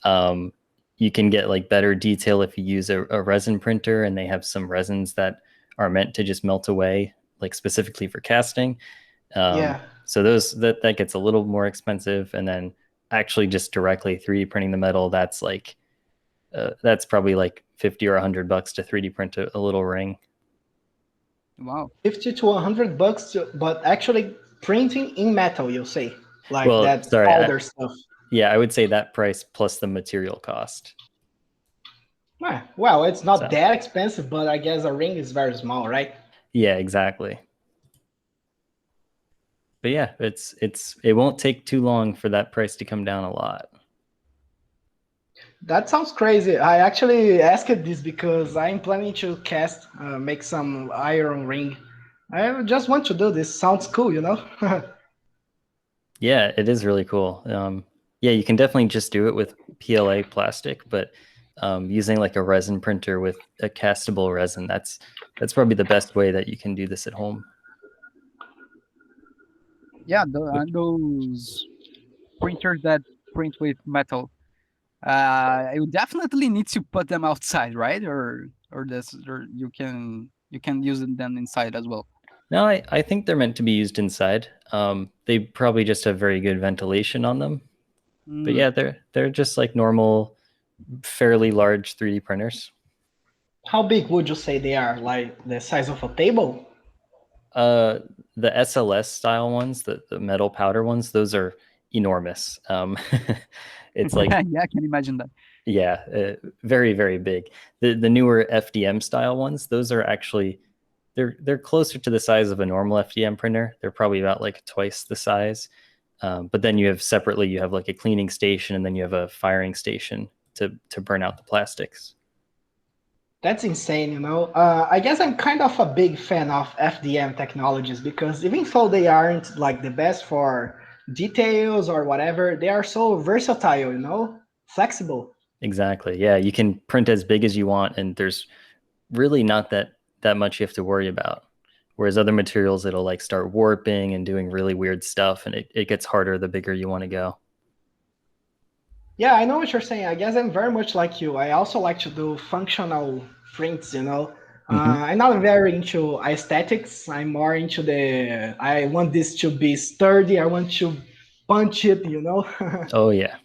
Um, you can get like better detail if you use a resin printer, and they have some resins that are meant to just melt away, like specifically for casting. Yeah. So that gets a little more expensive, and then actually just directly 3D printing the metal, that's probably like 50 or $100 to 3D print a little ring. Wow. 50 to 100 bucks, but actually printing in metal, you say. Like Well, that's sorry, powder stuff. yeah, I would say that price plus the material cost. Well, it's not So that expensive, but I guess a ring is very small, right? yeah, exactly. But yeah, it won't take too long for that price to come down a lot. That sounds crazy. I actually asked this because I'm planning to make some iron ring. I just want to do this. Sounds cool, you know? Yeah, it is really cool. Yeah, you can definitely just do it with PLA plastic, but using like a resin printer with a castable resin, that's probably the best way that you can do this at home. Yeah, But those printers that print with metal. You definitely need to put them outside, right? Or you can use them inside as well. no, I think they're meant to be used inside. They probably just have very good ventilation on them. But Mm. yeah, they're just like normal, fairly large 3D printers. How big would you say they are? Like the size of a table? Uh, the SLS style ones, the metal powder ones, those are enormous. It's like Yeah, I can imagine that. yeah, very very big. The newer FDM style ones, those are actually they're closer to the size of a normal FDM printer. They're probably about like twice the size. But then you have like a cleaning station, and then you have a firing station to burn out the plastics. That's insane, you know. I guess I'm kind of a big fan of FDM technologies because even though they aren't like the best for details or whatever, they are so versatile, you know, flexible. Exactly. Yeah, you can print as big as you want, and there's really not that much you have to worry about. Whereas other materials, it'll like start warping and doing really weird stuff, and it gets harder the bigger you want to go. Yeah, I know what you're saying. I guess I'm very much like you. I also like to do functional prints, you know. Hmm. I'm not very into aesthetics. I'm more into I want this to be sturdy. I want to punch it, you know. Oh yeah,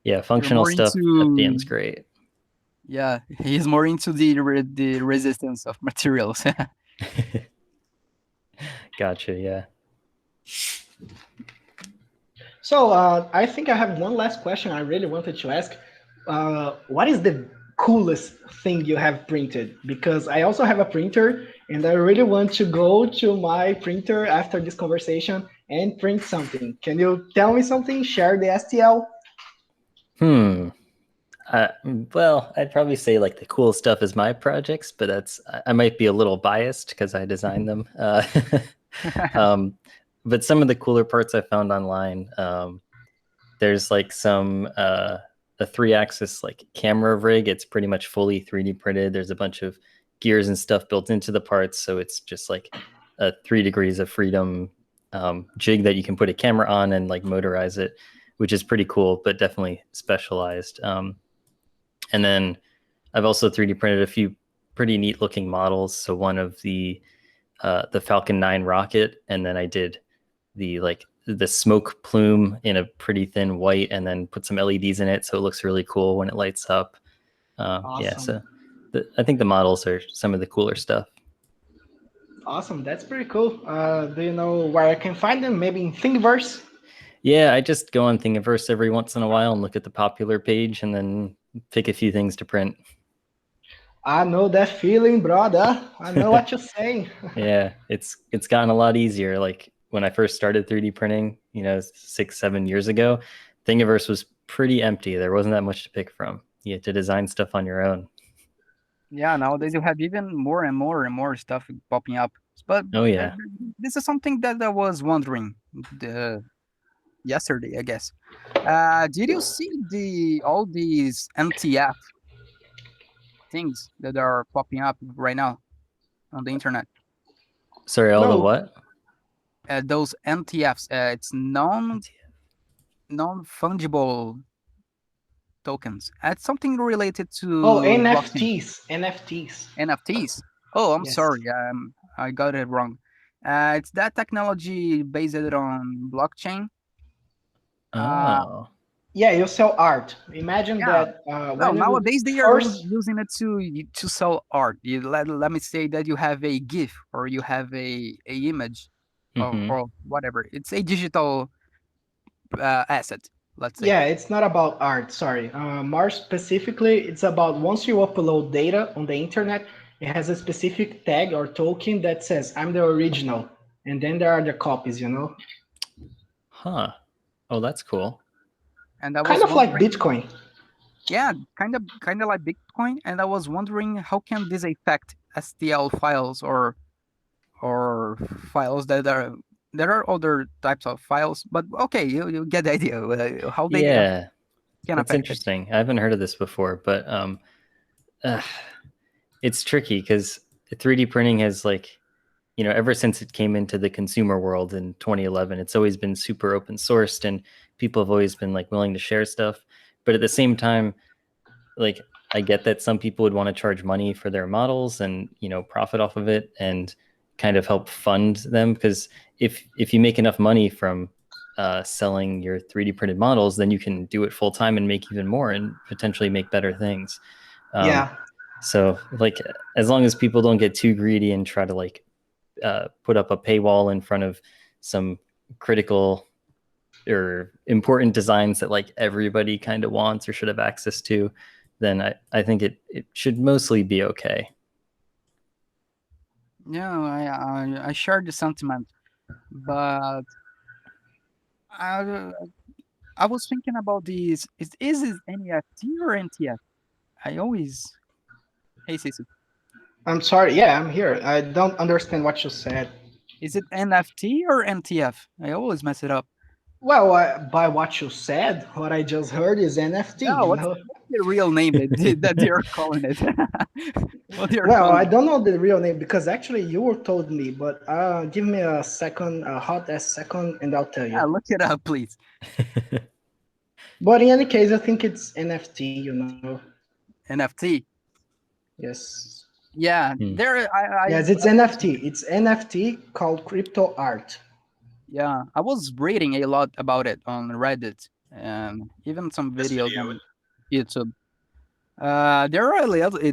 yeah. You're Functional more stuff. FDM's into great. yeah, he's more into the resistance of materials. Gotcha. Yeah. So I think I have one last question I really wanted to ask. What is the coolest thing you have printed? Because I also have a printer and I really want to go to my printer after this conversation and print something. Can you tell me something? Share the STL? Hmm. Well, I'd probably say like the cool stuff is my projects, but I might be a little biased because I designed them. Um, but some of the cooler parts I found online, there's like some a 3-axis like camera rig. It's pretty much fully 3D printed. There's a bunch of gears and stuff built into the parts, so it's just like a 3 degrees of freedom jig that you can put a camera on and like motorize it, which is pretty cool, but definitely specialized. And then I've also 3D printed a few pretty neat looking models. So one of the Falcon 9 rocket, and then I did the smoke plume in a pretty thin white, and then put some LEDs in it, so it looks really cool when it lights up. Yeah, Awesome. so I think the models are some of the cooler stuff. Awesome. That's pretty cool. Do you know where I can find them? Maybe in Thingiverse? Yeah, I just go on Thingiverse every once in a while and look at the popular page, and then pick a few things to print. I know that feeling, brother. I know what you're saying. Yeah, it's gotten a lot easier. Like when I first started 3D printing, 6-7 years ago, Thingiverse was pretty empty. There wasn't that much to pick from. You had to design stuff on your own. Yeah, nowadays you have even more and more and more stuff popping up. But Oh uh, yeah. this is something that I was wondering yesterday, I guess. Did you see all these MTF things that are popping up right now on the internet? Sorry, all the No. what? Those MTFs, it's non-fungible tokens. It's something related Oh, to blockchain. NFTs. NFTs. NFTs. Oh, I'm Yes. sorry. I got it wrong. It's that technology based on blockchain. Uh, Oh. Yeah, you sell art. Imagine yeah. that Well, when you nowadays they are first. using it to sell art. Let me say that you have a GIF or you have a image Mm-hmm. or whatever. It's a digital asset. Let's say. Yeah, it's not about art, sorry. More specifically, it's about once you upload data on the internet, it has a specific tag or token that says, I'm the original. And then there are the copies, you know? Huh. Oh, that's cool. And I Kind was of like wondering, Bitcoin. yeah, kind of like Bitcoin. And I was wondering how can this affect STL files or files that are there are other types of files, but okay, you get the idea how they Yeah, can that's affect it. interesting. I haven't heard of this before, but uh, it's tricky because 3D printing has ever since it came into the consumer world in 2011, it's always been super open sourced, and people have always been like willing to share stuff. But at the same time, like I get that some people would want to charge money for their models and profit off of it and kind of help fund them, because if you make enough money from selling your 3D printed models, then you can do it full time and make even more and potentially make better things. Um, Yeah. so like as long as people don't get too greedy and try to put up a paywall in front of some critical or important designs that like everybody kind of wants or should have access to, then I think it should mostly be okay. Yeah, I share the sentiment, but I I was thinking about this. Is it NFT or NTF? I always hey Cici, I'm sorry. Yeah, I'm here. I don't understand what you said. is it NFT or NTF? I always mess it up. Well, by what you said, what I just heard is NFT, Yeah, you what's know? the real name that they are calling it? What they are Well, I calling it? don't know the real name because actually you were told me, but give me a second, a hot ass second, and I'll tell you. Yeah, look it up, please. But in any case, I think it's NFT, you know? NFT. Yes. Yeah, Hmm. there. Yes, it's I was NFT. It's NFT called crypto art. yeah, I was reading a lot about it on Reddit and even some videos on YouTube.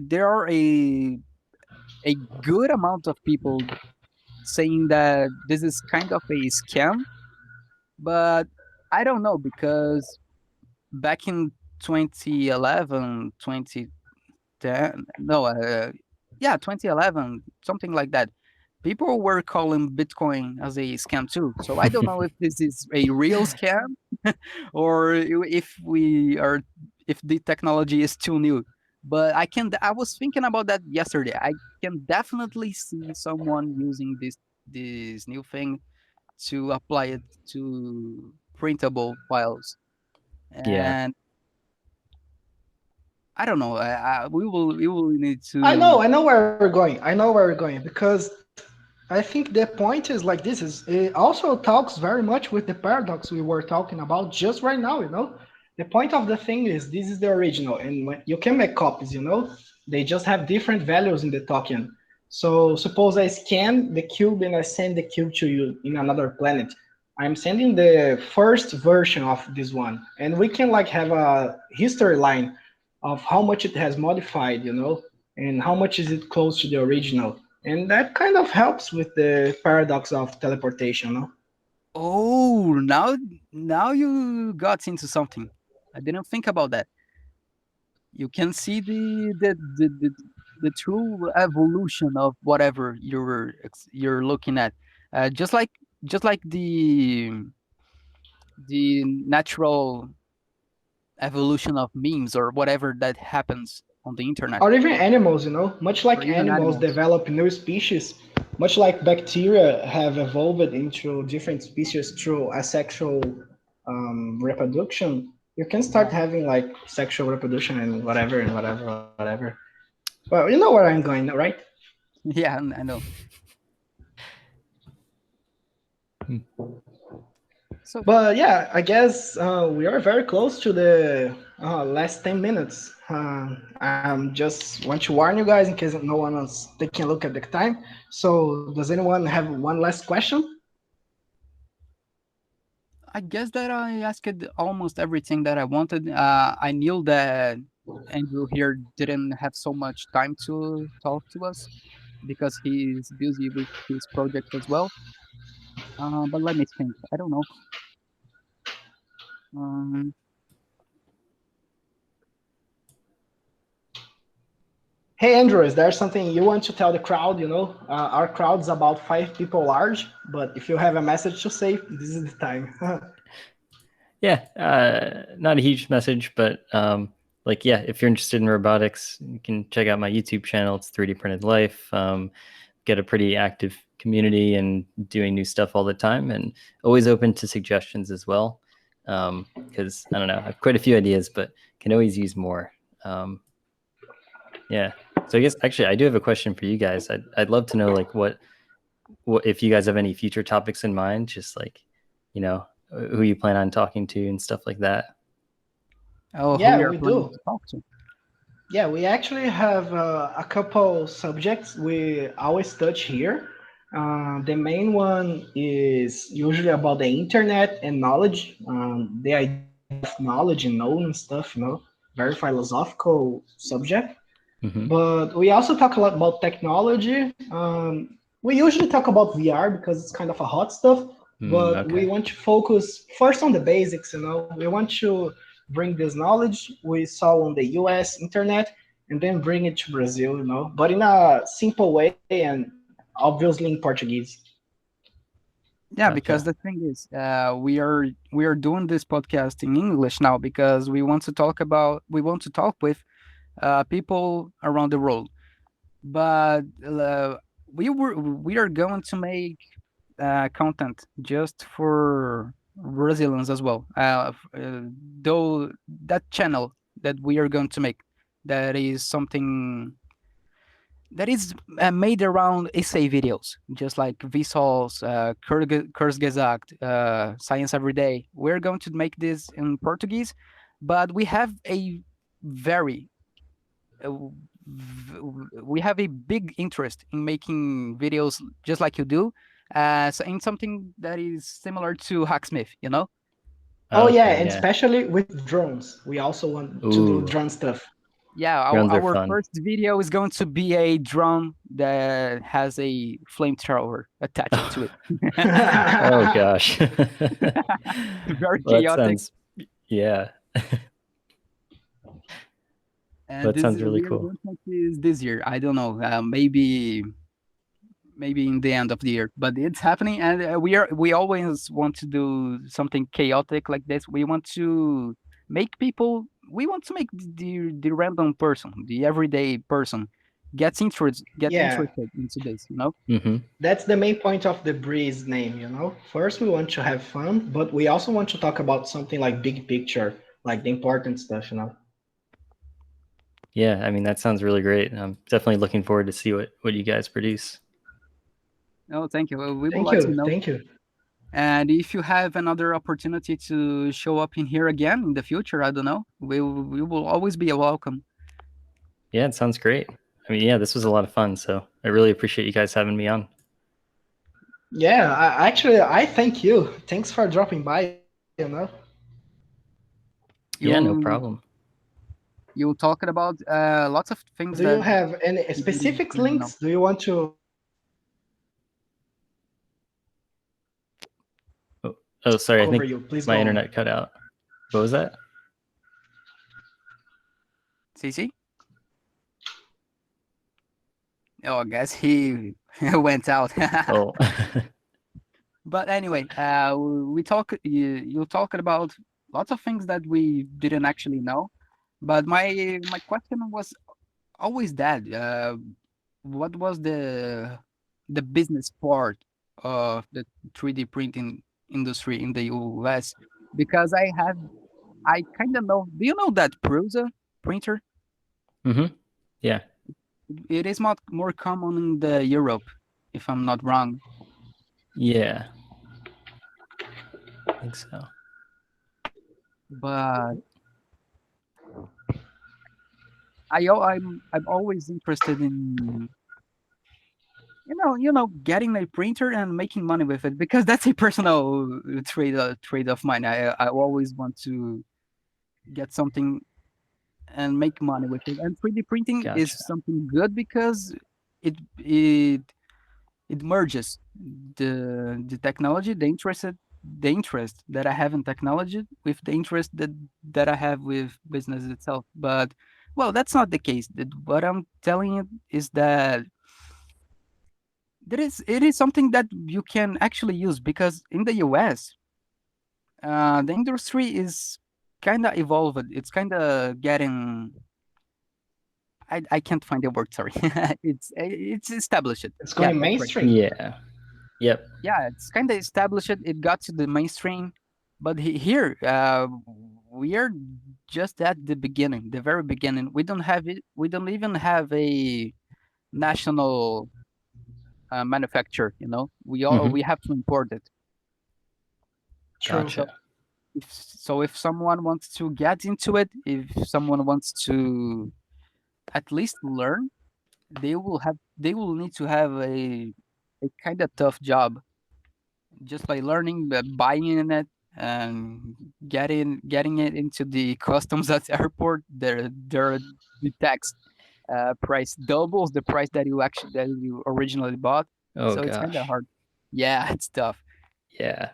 There are a good amount of people saying that this is kind of a scam, but I don't know because back in 2011, 2010, no, yeah, 2011, something like that. People were calling Bitcoin as a scam too. So I don't know if this is a real scam or if we are if the technology is too new. But I was thinking about that yesterday. I can definitely see someone using this new thing to apply it to printable files. Yeah. And I don't know. We will need to. I know where we're going. I know where we're going because I think the point is like this is it also talks very much with the paradox we were talking about just right now, you know. The point of the thing is this is the original and when you can make copies, you know. They just have different values in the token. So suppose I scan the cube and I send the cube to you in another planet. I'm sending the first version of this one and we can like have a history line of how much it has modified, you know, and how much is it close to the original. And that kind of helps with the paradox of teleportation, no? Oh, now you got into something. I didn't think about that. You can see the true evolution of whatever you're looking at. Just like the natural evolution of memes or whatever that happens on the internet, Or even animals, you know, much or like even animals animals. develop new species, much like bacteria have evolved into different species through asexual reproduction, you can start Yeah. having like sexual reproduction and whatever and whatever, whatever. Well, you know where I'm going, right? Yeah, I know. Hmm. So But yeah, I guess we are very close to the last 10 minutes. I just want to warn you guys in case no one is taking a look at the time. So, does anyone have one last question? I guess that I asked almost everything that I wanted. I knew that Andrew here didn't have so much time to talk to us because he's busy with his project as well. But let me think. I don't know. Um, Hey, Andrew, is there something you want to tell the crowd? You know, our crowd's about 5 people large, but if you have a message to say, this is the time. Yeah, not a huge message, but like, yeah, if you're interested in robotics, you can check out my YouTube channel. It's 3D Printed Life. Get a pretty active community and doing new stuff all the time, and always open to suggestions as well. Because I don't know, I have quite a few ideas, but can always use more. Yeah. So I guess actually I do have a question for you guys. I'd love to know like what if you guys have any future topics in mind, just like, you know, who you plan on talking to and stuff like that. oh, who Yeah, we are we planning do. to talk to? Yeah, we actually have a couple subjects we always touch here. The main one is usually about the internet and knowledge, the idea of knowledge and knowing stuff, you know, very philosophical subject. Hmm. But we also talk a lot about technology. We usually talk about VR because it's kind of a hot stuff, but we Okay. want to focus first on the basics. You know, we want to bring this knowledge we saw on the U.S. internet and then bring it to Brazil. You know, but in a simple way and obviously in Portuguese. Yeah, because Gotcha. the thing is, we are doing this podcast in English now because we want to talk with people around the world. But we are going to make content just for Brazilians as well. Though that channel that we are going to make, that is something that is made around essay videos, just like Vsauce, Kurzgesagt, Science Every Day. We're going to make this in Portuguese, but we have a very uh, we have a big interest in making videos just like you do, so in something that is similar to Hacksmith, you know? Oh yeah, Okay. and Yeah. especially with drones, we also want to do Ooh, drone stuff. Yeah, drones are our fun. first video is going to be a drone that has a flamethrower attached to it. Oh gosh. Very Well, that chaotic. sounds, yeah. And That this sounds really we are cool. going to make this year. I don't know, maybe in the end of the year, but it's happening, and we always want to do something chaotic like this. We want to make people we want to make the random person, the everyday person, get Yeah, interested into this, you know. Hmm. that's the main point of the Breeze name, you know? First, we want to have fun, but we also want to talk about something like big picture, like the important stuff, you know? Yeah, I mean that sounds really great. I'm definitely looking forward to see what you guys produce. Oh, thank you. We will Thank let you you. know. Thank you. And if you have another opportunity to show up in here again in the future, I don't know, we will always be welcome. Yeah, it sounds great. I mean, yeah, this was a lot of fun. So I really appreciate you guys having me on. Yeah, I thank you. Thanks for dropping by, you know? Yeah, no You problem. you talked about lots of things Do you that have any people specific didn't know. links? Do you want to Oh, sorry. I cover think you? Please my go on. internet cut out. What was that? Cici? Oh, I guess he went out. Oh, But anyway, we talk. You talked about lots of things that we didn't actually know. But my question was always that. What was the business part of the 3D printing industry in the US? Because I kind of know. Do you know that Prusa printer? hmm. Yeah, It is more common in the Europe, if I'm not wrong. yeah, I think so. But I'm always interested in getting a printer and making money with it because that's a personal trade of mine. I always want to get something and make money with it. And 3D printing is Gotcha. something good because it it it merges the technology, the interest that I have in technology with the interest that I have with business itself. But well, that's not the case. What I'm telling you is that it is something that you can actually use because in the US, the industry is kind of evolved. It's kind of getting. I can't find the word. Sorry. It's established. It's Yeah, going that's right. mainstream. Yeah. Yep. Yeah, it's kind of established. It got to the mainstream, but here we are just at the beginning, the very beginning. We don't have it. We don't even have a national manufacturer. Hmm. We have to import it. True. So Gotcha. if someone wants to get into it, if someone wants to at least learn, they will need to have a kind of tough job just by learning, buying it, and getting it into the customs at the airport. The tax price doubles the price that you originally bought. Oh So it's kind of gosh. hard. Yeah, it's tough. Yeah.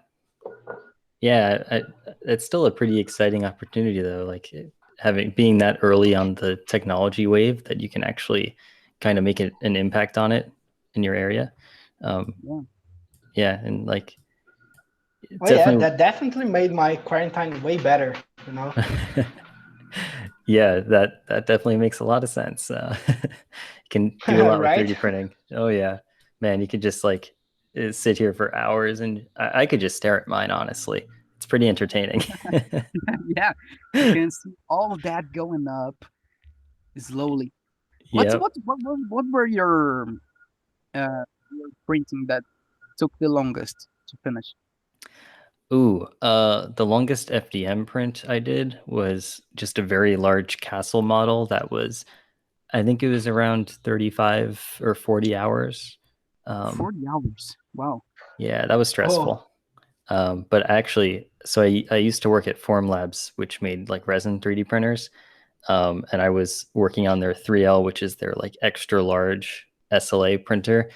Yeah. It's still a pretty exciting opportunity though. Like having being that early on the technology wave that you can actually kind of make an impact on it in your area. Um, Yeah. yeah, and like Oh yeah, definitely. that definitely made my quarantine way better, you know? Yeah, that definitely makes a lot of sense. You can do a lot with Right? 3D printing. Oh yeah, man, you could just like sit here for hours, and I could just stare at mine. Honestly, it's pretty entertaining. Yeah, you can see all that going up slowly. Yep. What were your printing that took the longest to finish? Ooh, the longest FDM print I did was just a very large castle model that was, I think it was around 35 or 40 hours. Um, 40 hours. Wow. yeah, that was Oh, stressful. But actually, so I used to work at Form Labs, which made like resin 3D printers. And I was working on their 3L, which is their like extra large SLA printer.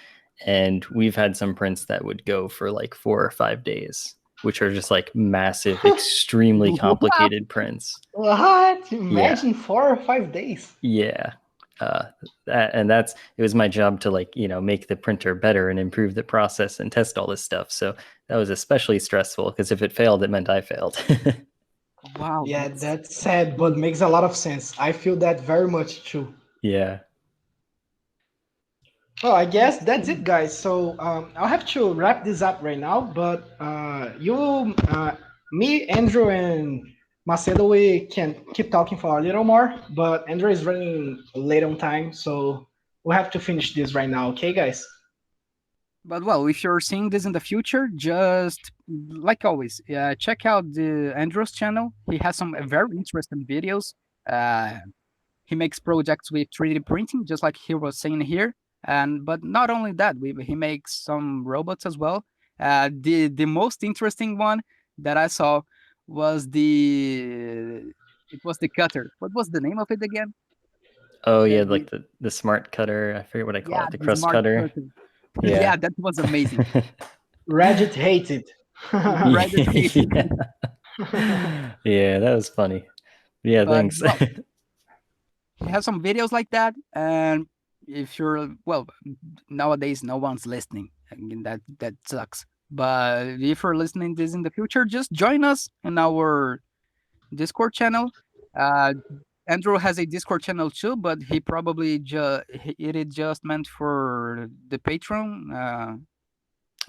And we've had some prints that would go for like 4 or 5 days, which are just like massive, extremely Wow. complicated prints. what? Yeah. Imagine 4 or 5 days. Yeah. Uh, it was my job to like, make the printer better and improve the process and test all this stuff. So that was especially stressful because if it failed, it meant I failed. Wow, Yeah, that's that's sad, but makes a lot of sense. I feel that very much too. Yeah. Well, I guess that's it, guys. So I'll have to wrap this up right now. But me, Andrew, and Macedo, we can keep talking for a little more. But Andrew is running late on time, so we'll have to finish this right now. Okay, guys? But well, if you're seeing this in the future, just like always, check out the Andrew's channel. He has some very interesting videos. Uh, he makes projects with 3D printing, just like he was saying here. And but not only that, he makes some robots as well. The most interesting one that I saw was the cutter. What was the name of it again? Oh The, yeah, the like the smart cutter. I forget what I call yeah, it. The the crust smart cutter. cutter. Yeah. Yeah, that was amazing. Reddit hates it. Reddit hated it. Yeah. Yeah, that was funny. Yeah, But thanks. well, he has some videos like that, and if you're well, nowadays no one's listening. I mean, that sucks. But if you're listening this in the future, just join us in our Discord channel. Uh, Andrew has a Discord channel too, but he probably it is just meant for the patron.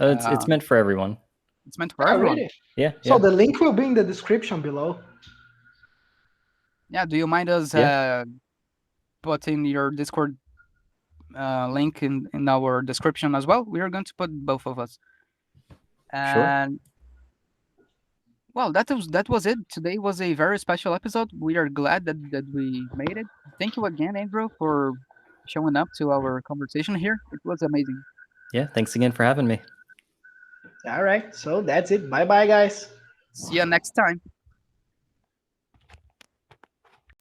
It's Uh, meant for everyone. it's meant for Ah, everyone. really? Yeah, So yeah, the link will be in the description below. Yeah, do you mind us yeah. putting your Discord link in our description as well? We are going to put both of us. Sure. And well, that was it. Today was a very special episode. We are glad that we made it. Thank you again, Andrew, for showing up to our conversation here. It was amazing. Yeah, thanks again for having me. All right. So that's it. Bye bye, guys. See you next time.